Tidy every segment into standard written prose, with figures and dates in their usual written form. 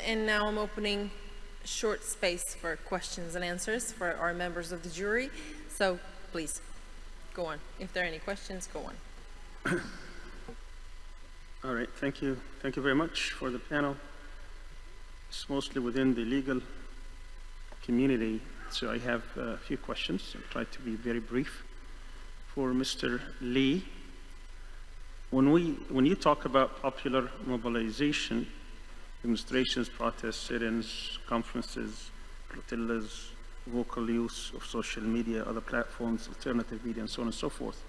and now I'm opening short space for questions and answers for our members of the jury. So please, go on. If there are any questions, go on. All right, thank you. Thank you very much for the panel. It's mostly within the legal community, so I have a few questions. I'll try to be very brief. For Mr. Lee, when you talk about popular mobilization, demonstrations, protests, sit-ins, conferences, flotillas, vocal use of social media, other platforms, alternative media, and so on and so forth,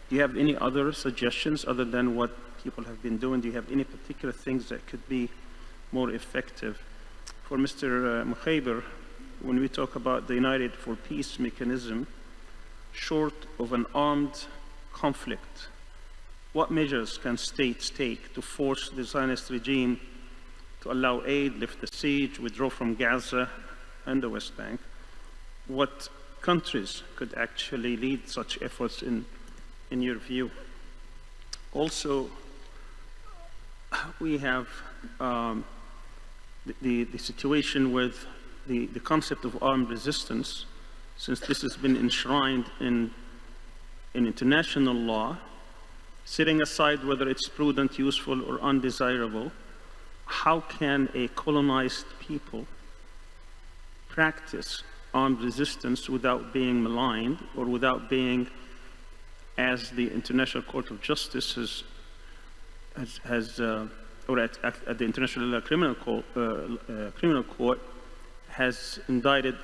do you have any other suggestions other than what people have been doing? Do you have any particular things that could be more effective? For Mr. Mukhaber, when we talk about the United for Peace mechanism, short of an armed conflict, what measures can states take to force the Zionist regime to allow aid, lift the siege, withdraw from Gaza and the West Bank? What countries could actually lead such efforts in your view? Also, we have the situation with the concept of armed resistance, since this has been enshrined in international law, setting aside whether it's prudent, useful, or undesirable. How can a colonized people practice armed resistance without being maligned or without being, as the International Court of Justice or at the International Criminal Court has indicted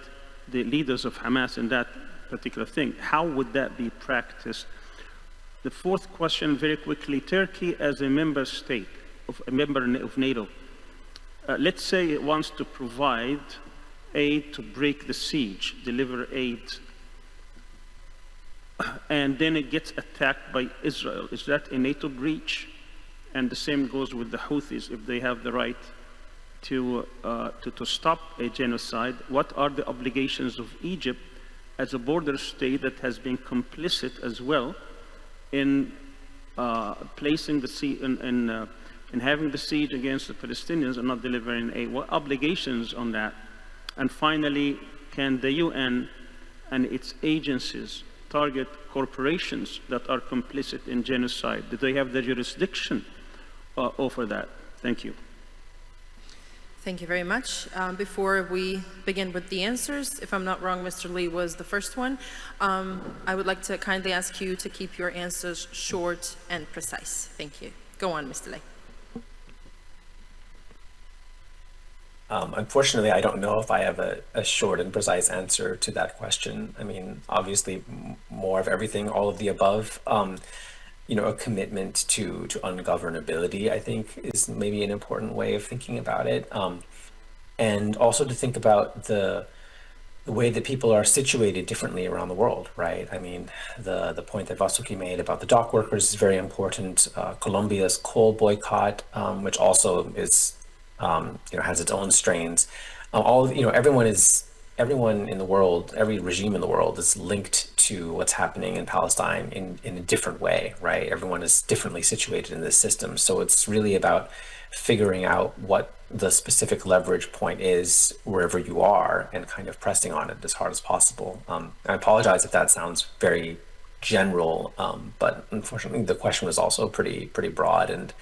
the leaders of Hamas in that particular thing? How would that be practiced? The fourth question, very quickly, Turkey as a member state, a member of NATO, let's say it wants to provide aid to break the siege, deliver aid, and then it gets attacked by Israel. Is that a NATO breach? And the same goes with the Houthis, if they have the right to stop a genocide. What are the obligations of Egypt as a border state that has been complicit as well in placing the siege, in having the siege against the Palestinians and not delivering aid? What obligations on that? And finally, can the UN and its agencies target corporations that are complicit in genocide? Do they have the jurisdiction over that? Thank you. Thank you very much. Before we begin with the answers, if I'm not wrong, Mr. Lee was the first one. I would like to kindly ask you to keep your answers short and precise. Thank you. Go on, Mr. Lee. Unfortunately, I don't know if I have a short and precise answer to that question. I mean, obviously, more of everything, all of the above. You know, a commitment to ungovernability, I think, is maybe an important way of thinking about it. And also to think about the way that people are situated differently around the world, right? I mean, the point that Vasuki made about the dock workers is very important. Colombia's coal boycott, which also is, has its own strains. Everyone in the world, every regime in the world is linked to what's happening in Palestine in a different way, right? Everyone is differently situated in this system. So it's really about figuring out what the specific leverage point is wherever you are and kind of pressing on it as hard as possible. I apologize if that sounds very general, but unfortunately the question was also pretty broad, and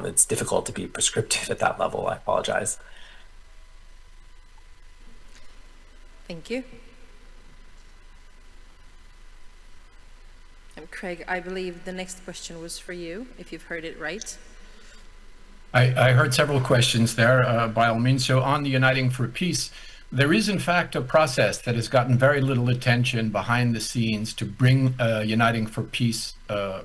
it's difficult to be prescriptive at that level. I apologize. Thank you. And Craig, I believe the next question was for you, if you've heard it right. I heard several questions there, by all means. So on the Uniting for Peace, there is in fact a process that has gotten very little attention behind the scenes to bring a Uniting for Peace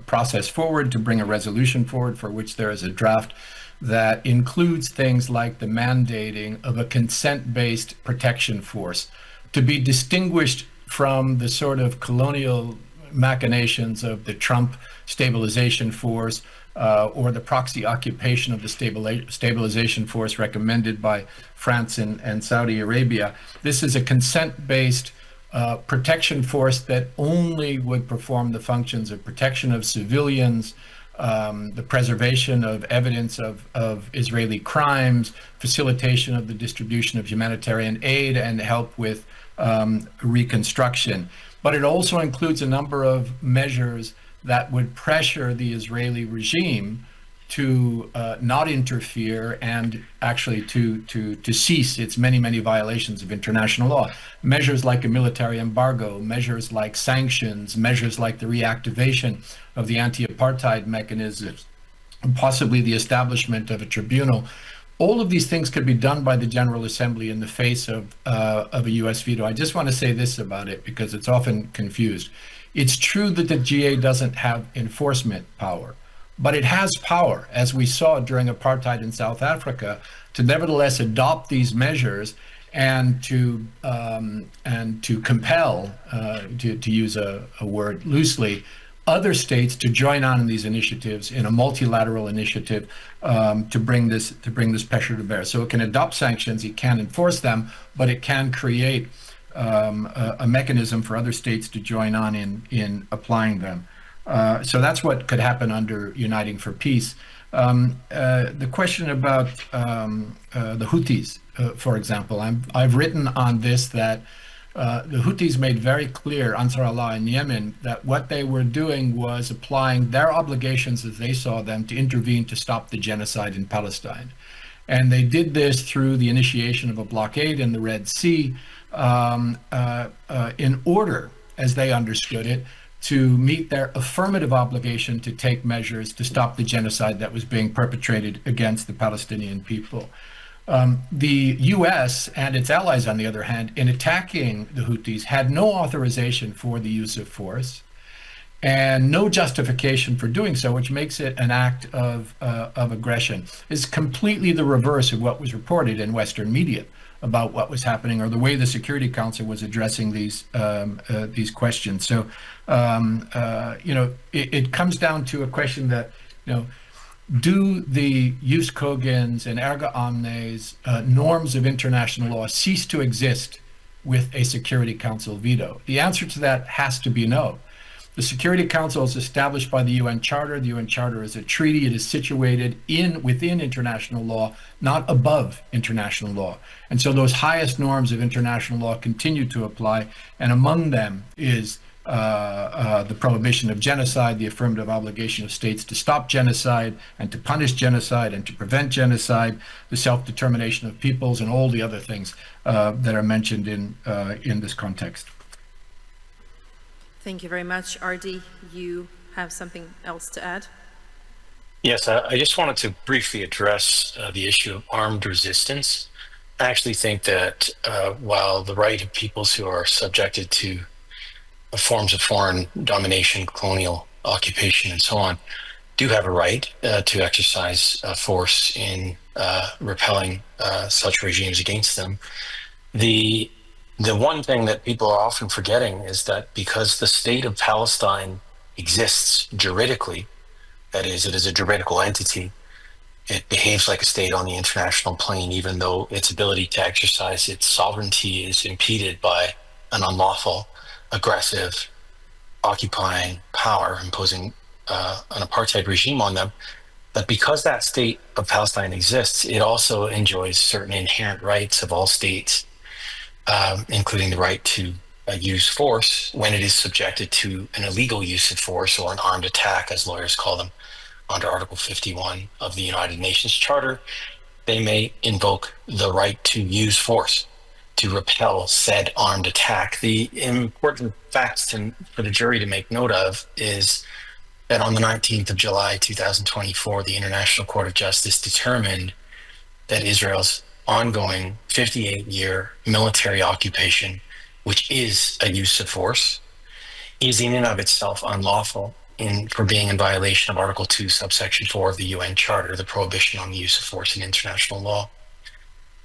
process forward, to bring a resolution forward for which there is a draft that includes things like the mandating of a consent-based protection force, to be distinguished from the sort of colonial machinations of the Trump stabilization force or the proxy occupation of the stabilization force recommended by France and Saudi Arabia. This is a consent-based protection force that only would perform the functions of protection of civilians, the preservation of evidence of Israeli crimes, facilitation of the distribution of humanitarian aid, and help with reconstruction. But it also includes a number of measures that would pressure the Israeli regime to not interfere and actually to cease its many violations of international law. Measures like a military embargo, measures like sanctions, measures like the reactivation of the anti-apartheid mechanisms, and possibly the establishment of a tribunal. All of these things could be done by the General Assembly in the face of a US veto. I just want to say this about it because it's often confused. It's true that the GA doesn't have enforcement power, but it has power, as we saw during apartheid in South Africa, to nevertheless adopt these measures and to compel, to use a word loosely, other states to join on in these initiatives in a multilateral initiative to bring this pressure to bear. So it can adopt sanctions, it can enforce them, but it can create a mechanism for other states to join on in applying them. So that's what could happen under Uniting for Peace. The question about the Houthis, for example, I've written on this that the Houthis made very clear, Ansar Allah in Yemen, that what they were doing was applying their obligations as they saw them to intervene to stop the genocide in Palestine. And they did this through the initiation of a blockade in the Red Sea in order, as they understood it, to meet their affirmative obligation to take measures to stop the genocide that was being perpetrated against the Palestinian people. The US and its allies, on the other hand, in attacking the Houthis, had no authorization for the use of force and no justification for doing so, which makes it an act of aggression. It's completely the reverse of what was reported in Western media about what was happening or the way the Security Council was addressing these questions. So, it comes down to a question that, do the jus cogens and erga omnes norms of international law cease to exist with a Security Council veto? The answer to that has to be no. The Security Council is established by the UN Charter. The UN Charter is a treaty. It is situated within international law, not above international law. And so those highest norms of international law continue to apply. And among them is the prohibition of genocide, the affirmative obligation of states to stop genocide and to punish genocide and to prevent genocide, the self-determination of peoples, and all the other things that are mentioned in this context. Thank you very much. Ardi, you have something else to add? Yes, I just wanted to briefly address the issue of armed resistance. I actually think that while the right of peoples who are subjected to forms of foreign domination, colonial occupation, and so on, do have a right to exercise force in repelling such regimes against them. The one thing that people are often forgetting is that because the state of Palestine exists juridically, that is, it is a juridical entity, it behaves like a state on the international plane, even though its ability to exercise its sovereignty is impeded by an unlawful, aggressive, occupying power imposing an apartheid regime on them. But because that state of Palestine exists, it also enjoys certain inherent rights of all states, including the right to use force when it is subjected to an illegal use of force or an armed attack, as lawyers call them, under Article 51 of the United Nations Charter. They may invoke the right to use force to repel said armed attack. The important facts for the jury to make note of is that on the 19th of July, 2024, the International Court of Justice determined that Israel's ongoing 58-year military occupation, which is a use of force, is in and of itself unlawful for being in violation of Article 2, subsection 4 of the UN Charter, the prohibition on the use of force in international law.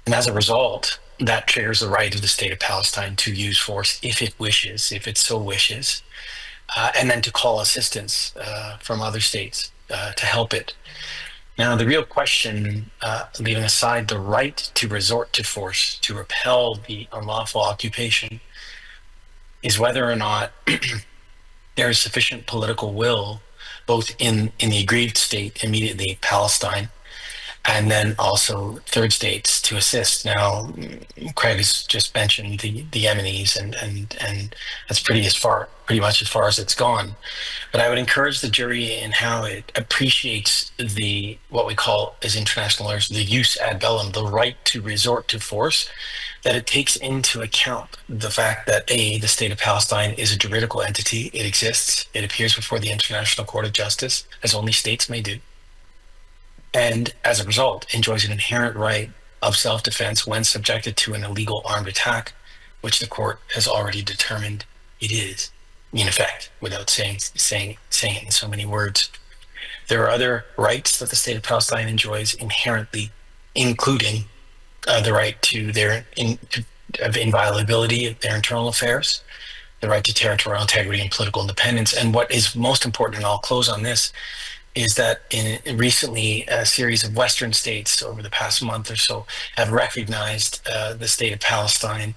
And as a result, that triggers the right of the state of Palestine to use force if it wishes, if it so wishes, and then to call assistance from other states to help it. Now, the real question, leaving aside the right to resort to force to repel the unlawful occupation, is whether or not there is sufficient political will both in the aggrieved state immediately, Palestine, and then also third states to assist. Now, Craig has just mentioned the Yemenis, and that's pretty much as far as it's gone. But I would encourage the jury in how it appreciates what we call as international lawyers the jus ad bellum, the right to resort to force, that it takes into account the fact that the state of Palestine is a juridical entity. It exists. It appears before the International Court of Justice, as only states may do, and as a result enjoys an inherent right of self-defense when subjected to an illegal armed attack, which the court has already determined it is, in effect, without saying it in so many words. There are other rights that the state of Palestine enjoys inherently, including the right to of inviolability of their internal affairs, the right to territorial integrity and political independence. And what is most important, and I'll close on this, is that recently a series of Western states over the past month or so have recognized the state of Palestine,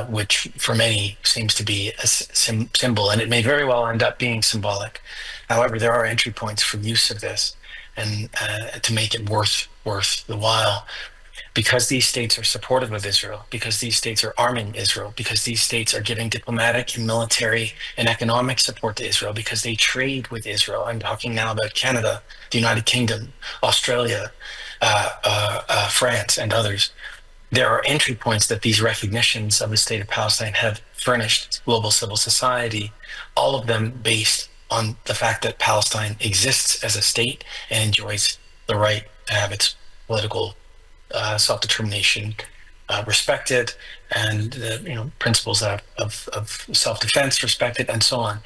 which for many seems to be a symbol, and it may very well end up being symbolic. However, there are entry points for use of this, and to make it worth the while. Because these states are supportive of Israel, because these states are arming Israel, because these states are giving diplomatic and military and economic support to Israel, because they trade with Israel. I'm talking now about Canada, the United Kingdom, Australia, France, and others. There are entry points that these recognitions of the state of Palestine have furnished global civil society, all of them based on the fact that Palestine exists as a state and enjoys the right to have its political self-determination respected, and the principles of self-defense respected, and so on.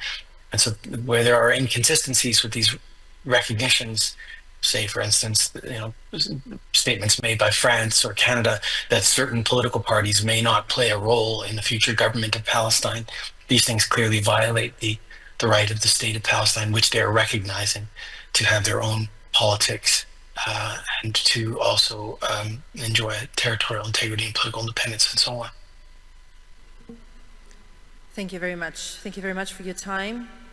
And so where there are inconsistencies with these recognitions, say for instance, statements made by France or Canada that certain political parties may not play a role in the future government of Palestine, these things clearly violate the right of the state of Palestine, which they are recognizing, to have their own politics and to also enjoy territorial integrity and political independence and so on. Thank you very much. Thank you very much for your time.